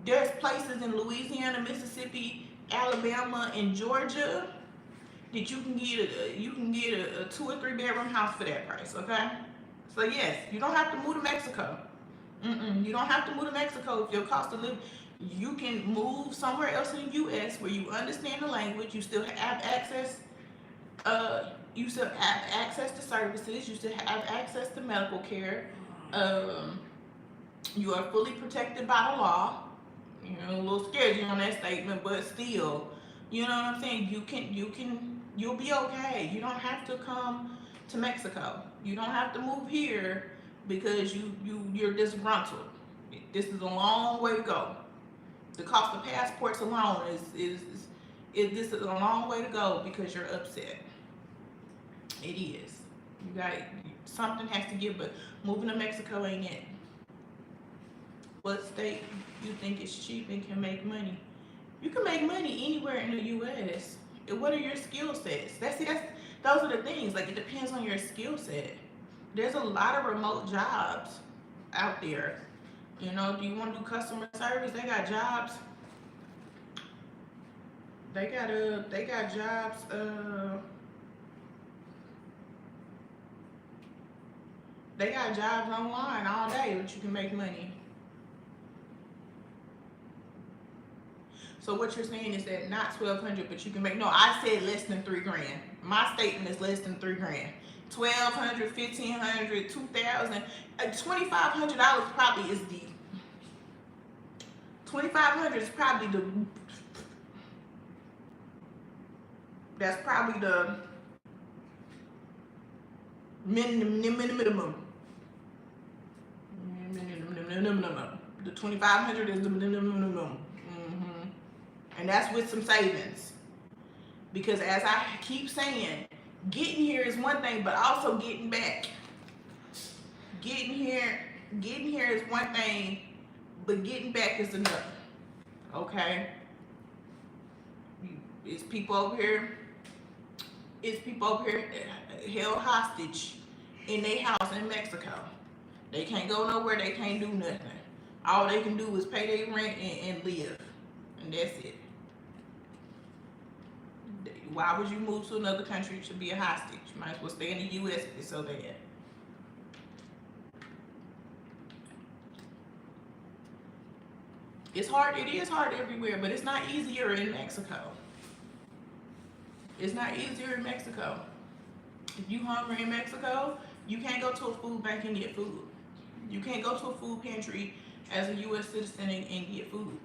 there's places in Louisiana, Mississippi, Alabama, and Georgia that you can get a 2 or 3 bedroom house for that price. Okay, so yes, you don't have to move to Mexico. You don't have to move to Mexico if your cost of living. You can move somewhere else in the U.S. where you understand the language. You still have access. You still have access to services. You still have access to medical care. You are fully protected by the law. You know, a little sketchy on that statement, but still, you know what I'm saying. You'll be okay. You don't have to come to Mexico. You don't have to move here because you're disgruntled. This is a long way to go. The cost of passports alone is this is a long way to go because you're upset. It is. You got something has to give, but moving to Mexico ain't it. What state you think is cheap and can make money? You can make money anywhere in the U.S. What are your skill sets? Those are the things. Like, it depends on your skill set. There's a lot of remote jobs out there. You know, do you want to do customer service? They got jobs. They got jobs. They got jobs online all day that you can make money. So what you're saying is that not $1,200, but you can make. No, I said less than $3,000. My statement is less than $3,000. $1,200, $1,500, $2,000, $2,500 probably is the. $2,500 is probably the. That's probably the minimum. The $2,500 is the minimum. And that's with some savings. Because as I keep saying, getting here is one thing, but also getting back. Getting here is one thing, but getting back is another. Okay? It's people over here held hostage in their house in Mexico. They can't go nowhere, they can't do nothing. All they can do is pay their rent and live. And that's it. Why would you move to another country to be a hostage? You might as well stay in the US if it's so bad. It's hard, it is hard everywhere, but it's not easier in Mexico. It's not easier in Mexico. If you hungry in Mexico, you can't go to a food bank and get food. You can't go to a food pantry as a US citizen and get food.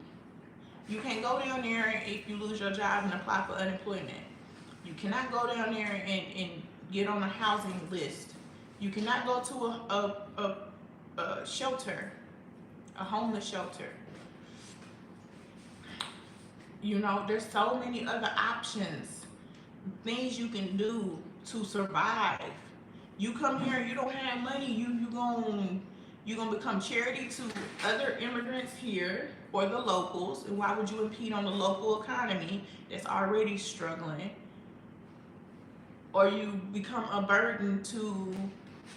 You can't go down there and if you lose your job and apply for unemployment. You cannot go down there and get on a housing list. You cannot go to a shelter, a homeless shelter. You know, there's so many other options, things you can do to survive. You come here and you don't have money, you're gonna become charity to other immigrants here or the locals. And why would you impede on the local economy that's already struggling? Or you become a burden to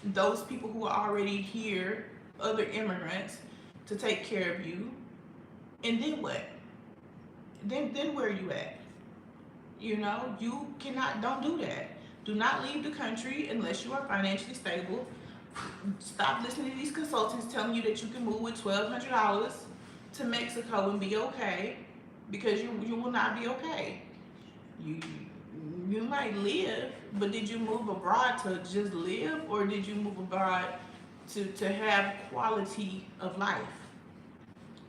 those people who are already here, other immigrants, to take care of you. And then what? Then where are you at? You know, you cannot, don't do that. Do not leave the country unless you are financially stable. Stop listening to these consultants telling you that you can move with $1,200 to Mexico and be okay, because you will not be okay. You might live, but did you move abroad to just live, or did you move abroad to have quality of life?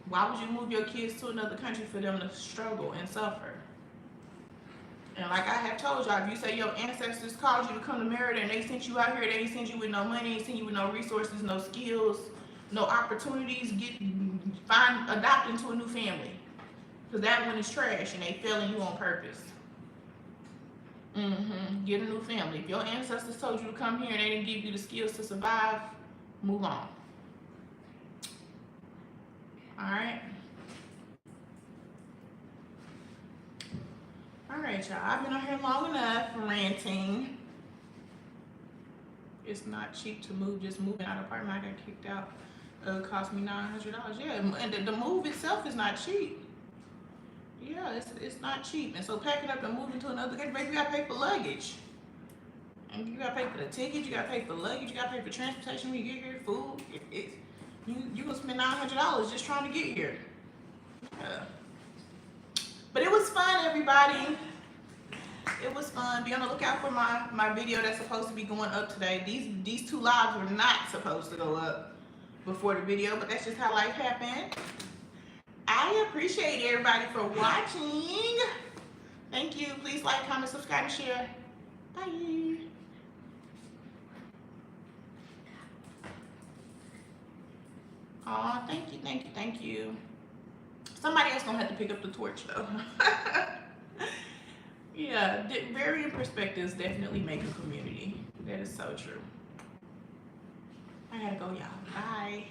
Why would you move your kids to another country for them to struggle and suffer? And like I have told y'all, if you say your ancestors called you to come to Merida and they sent you out here, they ain't sent you with no money, ain't sent you with no resources, no skills, no opportunities, adopt into a new family. Because that one is trash and they failing you on purpose. Get a new family. If your ancestors told you to come here and they didn't give you the skills to survive, move on. Alright? Alright, y'all. I've been on here long enough ranting. It's not cheap to move. Just moving out of apartment, I got kicked out. It cost me $900. Yeah, and the move itself is not cheap. Yeah, it's not cheap. And so packing up and moving to another country, you gotta pay for luggage. And you gotta pay for the ticket, you gotta pay for luggage, you gotta pay for transportation when you get here, food. You gonna spend $900 just trying to get here. Yeah. But it was fun, everybody. It was fun. Be on the lookout for my video that's supposed to be going up today. These two lives were not supposed to go up before the video, but that's just how life happened. I appreciate everybody for watching. Thank you. Please like, comment, subscribe, and share. Bye. Aw, thank you. Somebody else gonna have to pick up the torch though. Yeah, varying perspectives definitely make a community. That is so true. I gotta go, y'all. Bye.